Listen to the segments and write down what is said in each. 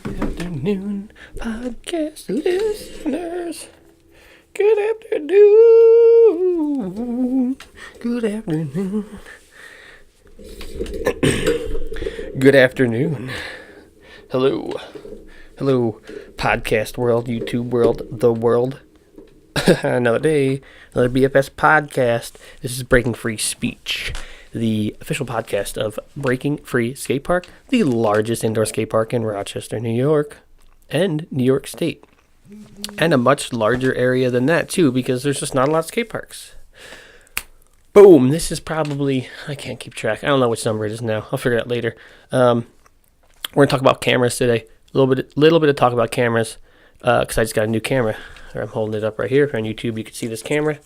Good afternoon, podcast listeners. Good afternoon. Good afternoon. Good afternoon. Hello. Hello, podcast world, YouTube world, the world. Another day, another BFS podcast. This is Breaking Free Speech, the official podcast of Breaking Free Skatepark, the largest indoor skate park in Rochester, New York, and New York State. And a much larger area than that, too, because there's just not a lot of skate parks. Boom. This is probably, I can't keep track. I don't know which number it is now. I'll figure it out later. We're going to talk about cameras today. A little bit of talk about cameras, because I just got a new camera. I'm holding it up right here. If you're on YouTube, you can see this camera.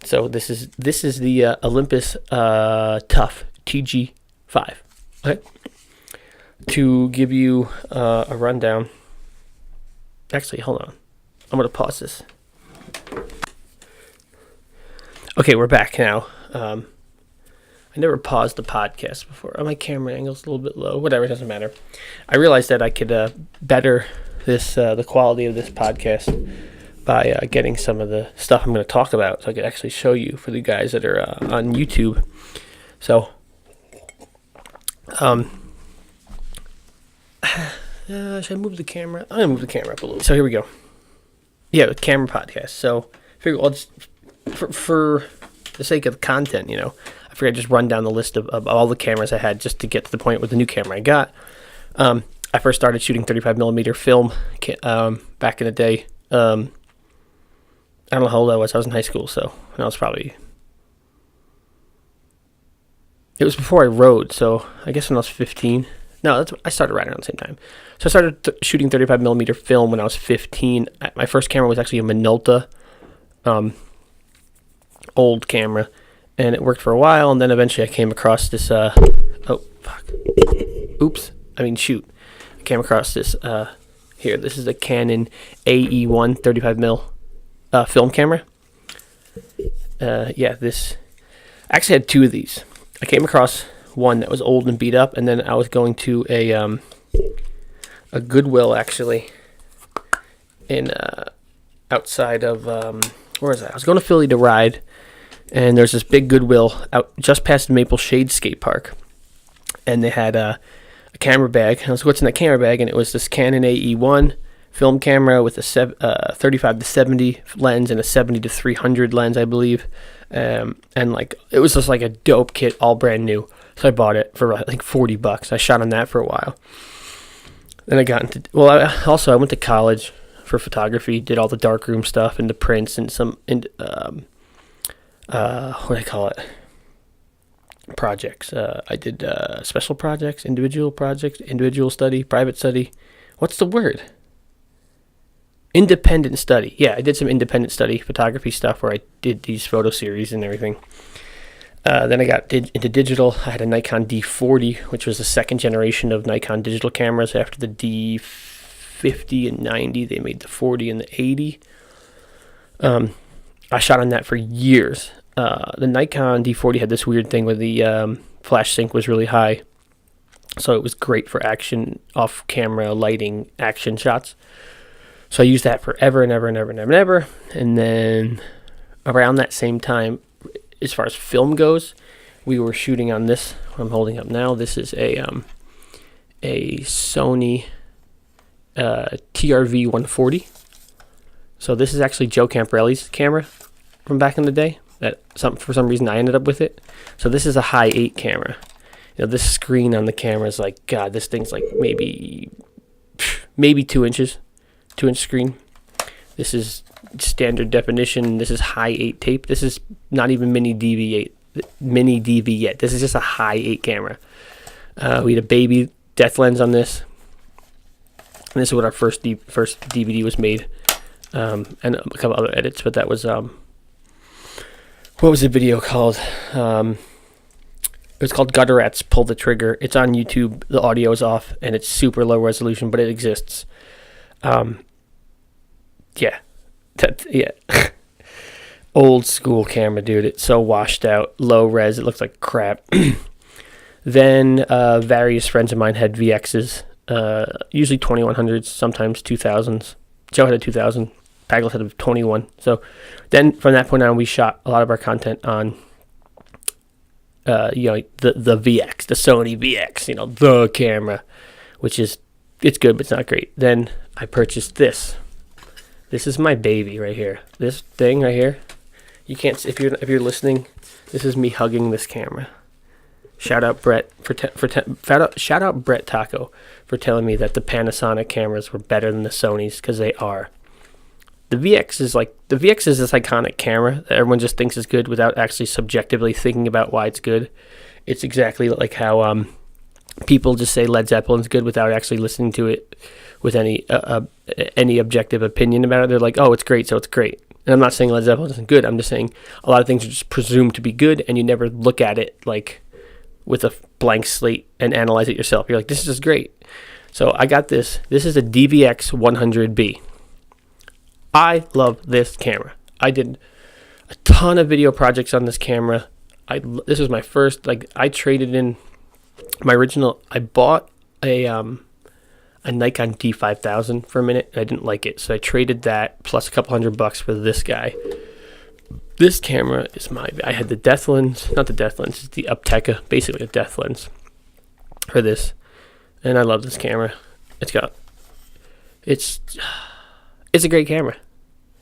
So this is the Olympus TG-5. Okay. To give you a rundown. Actually, hold on. I'm going to pause this. Okay, we're back now. I never paused the podcast before. Oh, my camera angle's a little bit low. Whatever, it doesn't matter. I realized that I could better this the quality of this podcast by getting some of the stuff I'm going to talk about, so I could actually show you for the guys that are on YouTube. So, should I move the camera? I'm going to move the camera up a little. So here we go. Yeah, the camera podcast. So I figure I'll just, for the sake of content, I figured I'd just run down the list of all the cameras I had just to get to the point with the new camera I got. I first started shooting 35mm film back in the day. I don't know how old I was. I was in high school, so I was probably... It was before I rode, so I guess when I was 15. No, I started riding around the same time. So I started shooting 35mm film when I was 15. My first camera was actually a Minolta old camera, and it worked for a while, and then eventually I came across this... shoot. I came across this... Here, this is a Canon AE1 35mm film camera. This... I actually had two of these. I came across one that was old and beat up, and then I was going to a Goodwill, actually, in outside of... where was I? I was going to Philly to ride, and there's this big Goodwill out just past Maple Shade Skatepark, and they had a camera bag. I was what's in that camera bag, and it was this Canon AE1 film camera with a 35 to 70 lens and a 70 to 300 lens, I believe. And like it was just like a dope kit, all brand new. So I bought it for like $40. I shot on that for a while. Then I got into I went to college for photography, did all the darkroom stuff and the prints and some what do I call it? Projects. I did special projects, individual study, private study. What's the word? Independent study. Yeah, I did some independent study photography stuff where I did these photo series and everything. Then I got into digital. I had a Nikon D40, which was the second generation of Nikon digital cameras. After the D50 and 90, they made the 40 and the 80. I shot on that for years. The Nikon D40 had this weird thing where the flash sync was really high. So it was great for action, off-camera lighting action shots. So I used that forever and ever and ever and ever and ever. And then around that same time, as far as film goes, we were shooting on this, what I'm holding up now. This is a Sony TRV 140. So this is actually Joe Camparelli's camera from back in the day. For some reason I ended up with it. So this is a high 8 camera. This screen on the camera is like, God, this thing's like maybe 2 inches. 2-inch screen. This is standard definition. This is high 8 tape. This is not even mini DV yet. This is just a high 8 camera. We had a baby depth lens on this. And this is what our first DVD was made. And a couple other edits, but that was what was the video called? It was called Gutter Rats Pull the Trigger. It's on YouTube. The audio is off, and it's super low resolution, but it exists. Old school camera, dude. It's so washed out, low res. It looks like crap. Then various friends of mine had VXs usually 2100s, sometimes 2000s. Joe had a 2000, Pagels had a 21. So then from that point on, we shot a lot of our content on, the VX, the Sony VX, the camera, which is, it's good, but it's not great. Then I purchased this. This is my baby right here. This thing right here. You can't, if you're listening, this is me hugging this camera. Shout out Brett shout out Brett Taco for telling me that the Panasonic cameras were better than the Sonys, because they are. The VX is this iconic camera that everyone just thinks is good without actually subjectively thinking about why it's good. It's exactly like how people just say Led Zeppelin's good without actually listening to it with any objective opinion about it. They're like, oh, it's great, so it's great. And I'm not saying Led Zeppelin isn't good. I'm just saying a lot of things are just presumed to be good, and you never look at it like with a blank slate and analyze it yourself. You're like, this is just great. So I got this. This is a DVX 100B. I love this camera. I did a ton of video projects on this camera. This was my first, I traded in my original. I bought a Nikon D5000 for a minute, and I didn't like it. So I traded that plus a couple $100 for this guy. This camera is I had the depth lens, not the depth lens, it's the Upteka, basically a depth lens for this. And I love this camera. It's a great camera.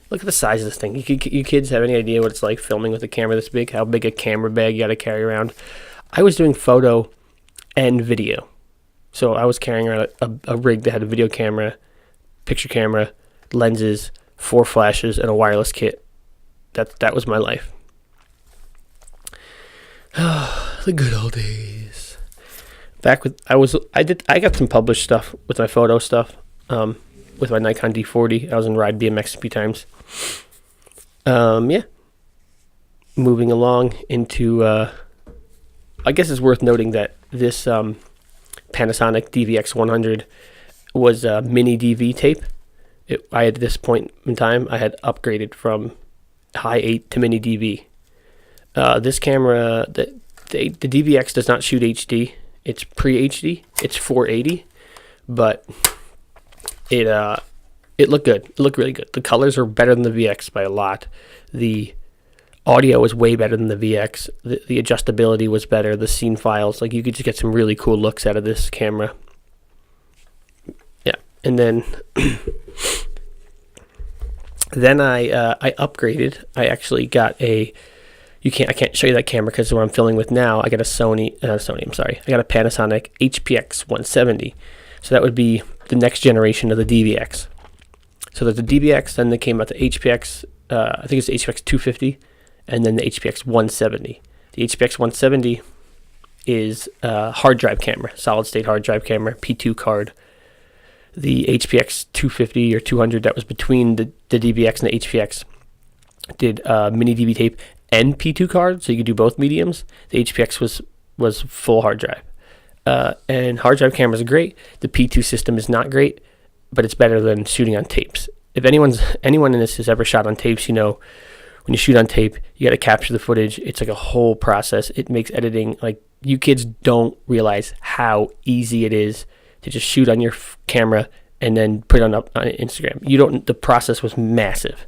Look at the size of this thing. You kids have any idea what it's like filming with a camera this big? How big a camera bag you got to carry around? I was doing photo and video. So I was carrying around a rig that had a video camera, picture camera, lenses, 4 flashes, and a wireless kit. That was my life. The good old days. I got some published stuff with my photo stuff. With my Nikon D40. I was in Ride BMX a few times. Yeah. Moving along into, I guess it's worth noting that this Panasonic DVX 100 was a mini DV tape. I had, at this point in time, I had upgraded from high 8 to mini DV. This camera, the DVX does not shoot HD. It's pre-HD. It's 480, but it looked good. It looked really good. The colors are better than the VX by a lot. The audio was way better than the VX. The adjustability was better. The scene files, you could just get some really cool looks out of this camera. Yeah, and then I upgraded. I actually got I can't show you that camera because what I'm filming with now, I got I got a Panasonic HPX 170. So that would be the next generation of the DVX. So there's the DVX, then they came out the HPX, I think it's the HPX 250, and then the HPX 170. The HPX 170 is a hard drive camera, solid state hard drive camera, P2 card. The HPX 250 or 200 that was between the DVX and the HPX did mini DV tape and P2 card, so you could do both mediums. The HPX was full hard drive. And hard drive cameras are great. The P2 system is not great, but it's better than shooting on tapes. If anyone in this has ever shot on tapes, when you shoot on tape, you got to capture the footage. It's like a whole process. It makes editing, you kids don't realize how easy it is to just shoot on your camera and then put it on Instagram. The process was massive.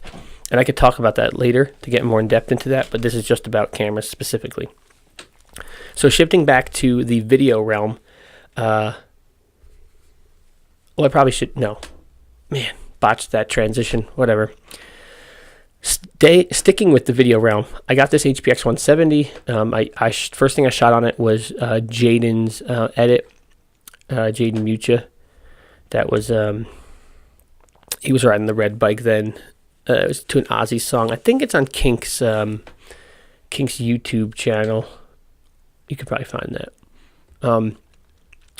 And I could talk about that later to get more in depth into that, but this is just about cameras specifically. So shifting back to the video realm, I probably should, botched that transition, whatever. Sticking with the video realm, I got this HPX 170. First thing I shot on it was Jaden's edit, Jaden Mucha. That was, he was riding the red bike then. It was to an Ozzy song. I think it's on Kink's YouTube channel. You could probably find that.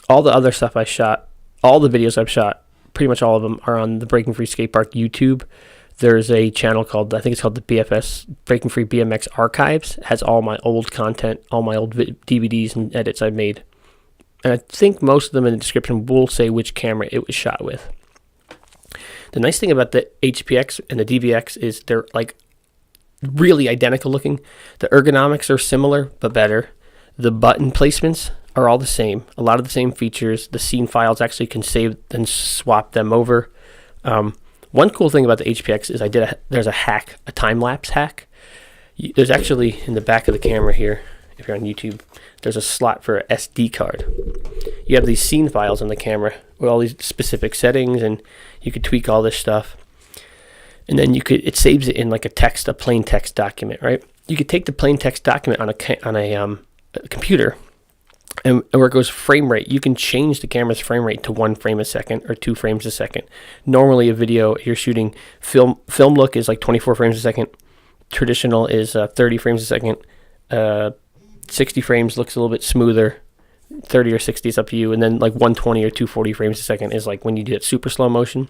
All the other stuff I shot, all the videos I've shot, pretty much all of them are on the Breaking Free Skatepark YouTube. There's a channel called, I think it's called the BFS, Breaking Free BMX Archives. It has all my old content, all my old DVDs and edits I've made. And I think most of them in the description will say which camera it was shot with. The nice thing about the HPX and the DVX is they're really identical looking. The ergonomics are similar, but better. The button placements are all the same. A lot of the same features. The scene files actually can save and swap them over. One cool thing about the HPX is there's a hack, a time-lapse hack. There's actually in the back of the camera here, if you're on YouTube, there's a slot for an SD card. You have these scene files on the camera with all these specific settings, and you could tweak all this stuff. And then it saves it in like a plain text document, right? You could take the plain text document on a computer, and where it goes frame rate, you can change the camera's frame rate to 1 frame a second or 2 frames a second. Normally, a video you're shooting film look is like 24 frames a second. Traditional is 30 frames a second. 60 frames looks a little bit smoother. 30 or 60 is up to you, and then like 120 or 240 frames a second is like when you do it super slow motion.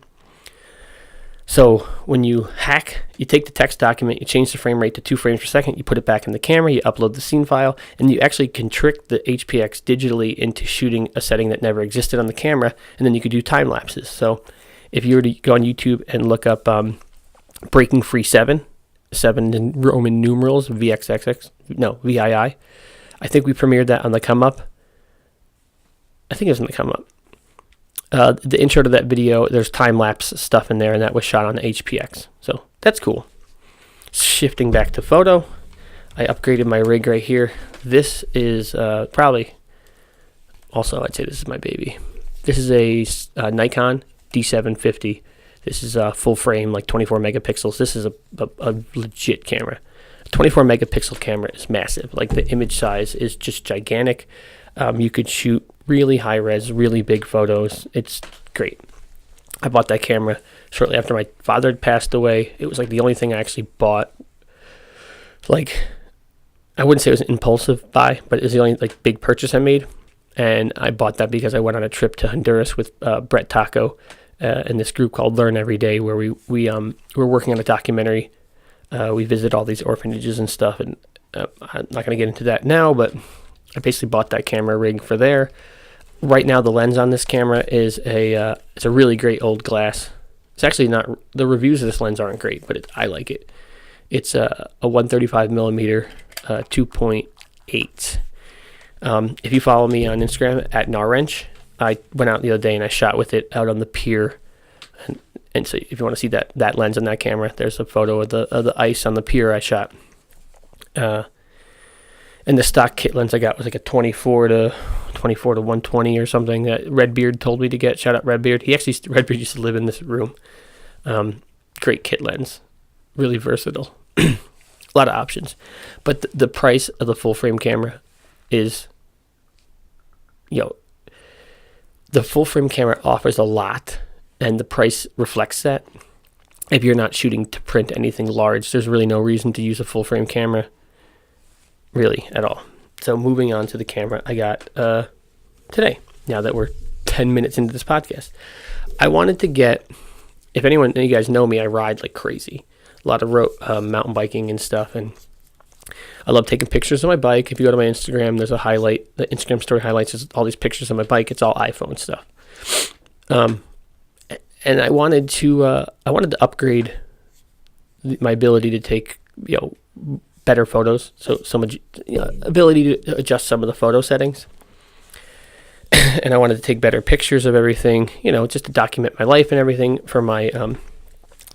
So when you hack, you take the text document, you change the frame rate to 2 frames per second, you put it back in the camera, you upload the scene file, and you actually can trick the HPX digitally into shooting a setting that never existed on the camera, and then you could do time lapses. So if you were to go on YouTube and look up Breaking Free 7 in Roman numerals, VII. I think we premiered that on the Come Up. I think it was on the Come Up. The intro to that video, there's time-lapse stuff in there, and that was shot on the HPX. So that's cool. Shifting back to photo, I upgraded my rig right here. This is probably, also I'd say this is my baby. This is a Nikon D750. This is a full frame, like 24 megapixels. This is a legit camera. A 24 megapixel camera is massive. Like the image size is just gigantic. You could shoot really high res, really big photos. It's great. I bought that camera shortly after my father had passed away. It was like the only thing I actually bought. Like, I wouldn't say it was an impulsive buy, but it was the only like big purchase I made. And I bought that because I went on a trip to Honduras with Brett Taco and this group called Learn Every Day, where we were working on a documentary. We visited all these orphanages and stuff, and I'm not going to get into that now, but I basically bought that camera rig for there. Right now, the lens on this camera is it's a really great old glass. It's actually not, the reviews of this lens aren't great, but I like it. It's a 135 millimeter 2.8. If you follow me on Instagram at GnarWrench, I went out the other day and I shot with it out on the pier. And so if you want to see that lens on that camera, there's a photo of the ice on the pier I shot. And the stock kit lens I got was like a 24 to 120 or something that Redbeard told me to get. Shout out Redbeard. Redbeard used to live in this room. Great kit lens. Really versatile. A lot of options. But the price of the full frame camera is, the full frame camera offers a lot, and the price reflects that. If you're not shooting to print anything large, there's really no reason to use a full frame camera, really, at all. So moving on to the camera I got today, now that we're 10 minutes into this podcast. I wanted to get, if anyone, you guys know me, I ride like crazy. A lot of mountain biking and stuff, and I love taking pictures of my bike. If you go to my Instagram, there's a highlight. The Instagram story highlights is all these pictures of my bike. It's all iPhone stuff. And I wanted to upgrade my ability to take better photos. So ability to adjust some of the photo settings. And I wanted to take better pictures of everything. Just to document my life and everything for my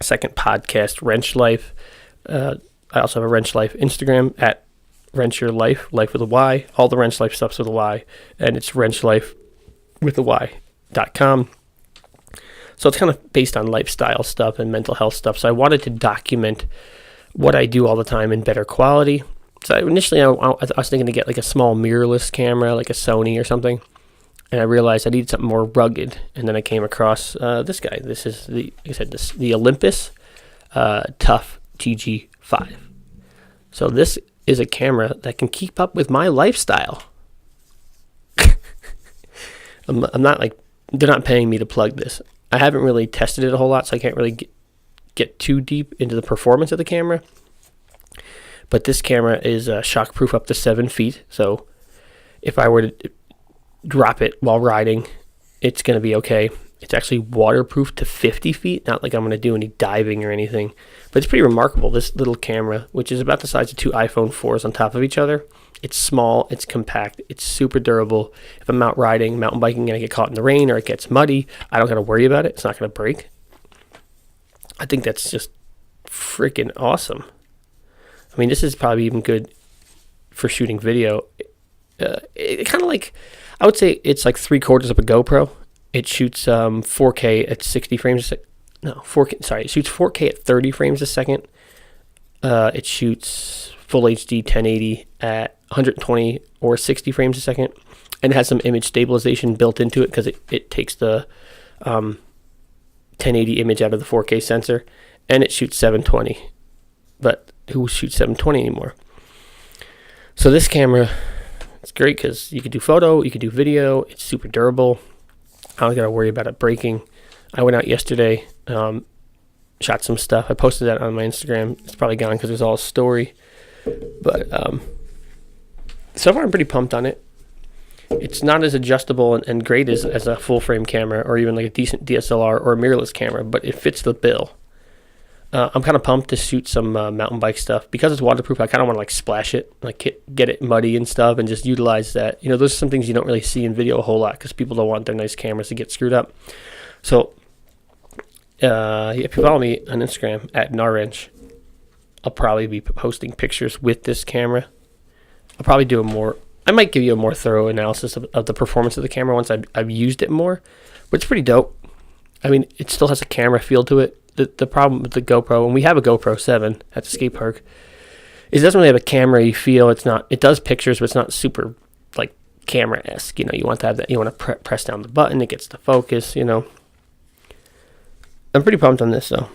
second podcast, Wrench Life. I also have a Wrench Life Instagram at Wrench Your Life, life with a Y. All the Wrench Life stuff's with a Y, and it's wrenchlife.com. So it's kind of based on lifestyle stuff and mental health stuff. So I wanted to document what I do all the time in better quality. So initially I was thinking to get like a small mirrorless camera, like a Sony or something. And I realized I needed something more rugged. And then I came across this guy. This is the Olympus Tough TG-5. So this is a camera that can keep up with my lifestyle. I'm not like, they're not paying me to plug this. I haven't really tested it a whole lot, so I can't really get too deep into the performance of the camera. But this camera is shockproof up to 7 feet. So if I were to drop it while riding, it's going to be okay. It's actually waterproof to 50 feet. Not like I'm going to do any diving or anything. But it's pretty remarkable, this little camera, which is about the size of 2 iPhone 4s on top of each other. It's small, it's compact, it's super durable. If I'm out riding, mountain biking, and I get caught in the rain or it gets muddy, I don't got to worry about it. It's not going to break. I think that's just freaking awesome. I mean, this is probably even good for shooting video. It kind of like, I would say it's like 3/4 of a GoPro. It shoots 4K at 60 frames a second. No, 4K. Sorry, it shoots 4K at 30 frames a second. It shoots full HD 1080 at 120 or 60 frames a second, and it has some image stabilization built into it because it takes the 1080 image out of the 4K sensor, and it shoots 720. But who shoots 720 anymore? So this camera, it's great because you could do photo, you could do video. It's super durable. I don't got to worry about it breaking. I went out yesterday, shot some stuff. I posted that on my Instagram. It's probably gone because it was all a story. But so far I'm pretty pumped on it. It's not as adjustable and great as a full frame camera or even like a decent DSLR or a mirrorless camera, but it fits the bill. I'm kind of pumped to shoot some mountain bike stuff. Because it's waterproof, I kind of want to like splash it, like get it muddy and stuff, and just utilize that. You know, those are some things you don't really see in video a whole lot because people don't want their nice cameras to get screwed up. So if you follow me on Instagram at GnarWrench, I'll probably be posting pictures with this camera. I'll probably do I might give you a more thorough analysis of the performance of the camera once I've used it more, but it's pretty dope. I mean, it still has a camera feel to it. The problem with the GoPro, and we have a GoPro 7 at the skate park, is it doesn't really have a camera-y feel. It does pictures, but it's not super like camera-esque. You know, you want to have that. You want to press down the button, it gets the focus. You know, I'm pretty pumped on this though.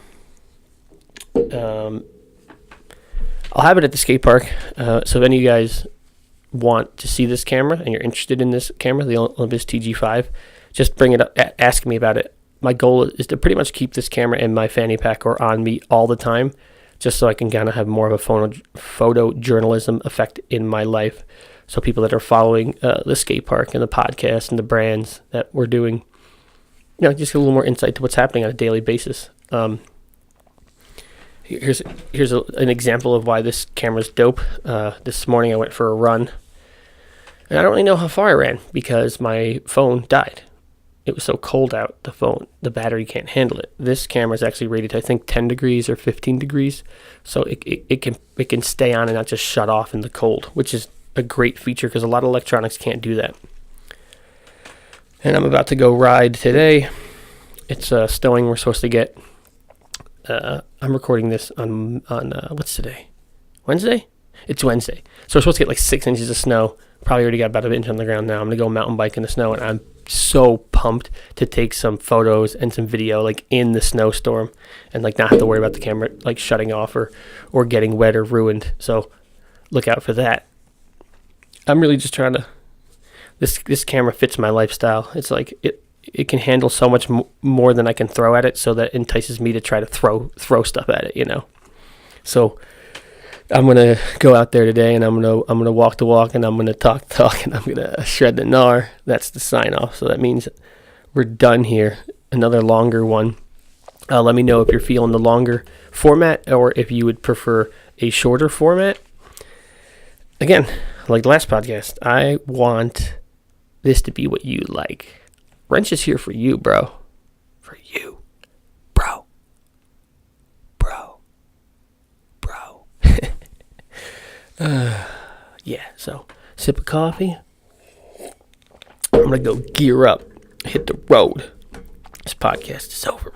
I'll have it at the skate park. So if any of you guys want to see this camera and you're interested in this camera, the Olympus TG-5, just bring it up, ask me about it. My goal is to pretty much keep this camera in my fanny pack or on me all the time, just so I can kind of have more of a photojournalism effect in my life. So people that are following the skate park and the podcast and the brands that we're doing, you know, just get a little more insight to what's happening on a daily basis. Here's an example of why this camera's dope. This morning I went for a run, and I don't really know how far I ran because my phone died. It was so cold out, the battery can't handle it. This camera is actually rated, I think, 10 degrees or 15 degrees, so it can stay on and not just shut off in the cold, which is a great feature because a lot of electronics can't do that. And I'm about to go ride today. It's snowing. We're supposed to get. I'm recording this on what's today? Wednesday? It's Wednesday. So we're supposed to get like 6 inches of snow. Probably already got about an inch on the ground now. I'm gonna go mountain bike in the snow, and I'm so pumped to take some photos and some video like in the snowstorm and like not have to worry about the camera like shutting off or getting wet or ruined. So look out for that. I'm really just trying to. This camera fits my lifestyle. It's like it can handle so much more than I can throw at it, so that entices me to try to throw stuff at it, you know. So I'm gonna go out there today, and I'm gonna walk the walk, and I'm gonna talk, and I'm gonna shred the gnar. That's the sign off. So that means we're done here. Another longer one. Let me know if you're feeling the longer format, or if you would prefer a shorter format. Again, like the last podcast, I want this to be what you like. Wrench is here for you, bro. For you. Bro. Yeah, so sip of coffee. I'm going to go gear up, hit the road. This podcast is over.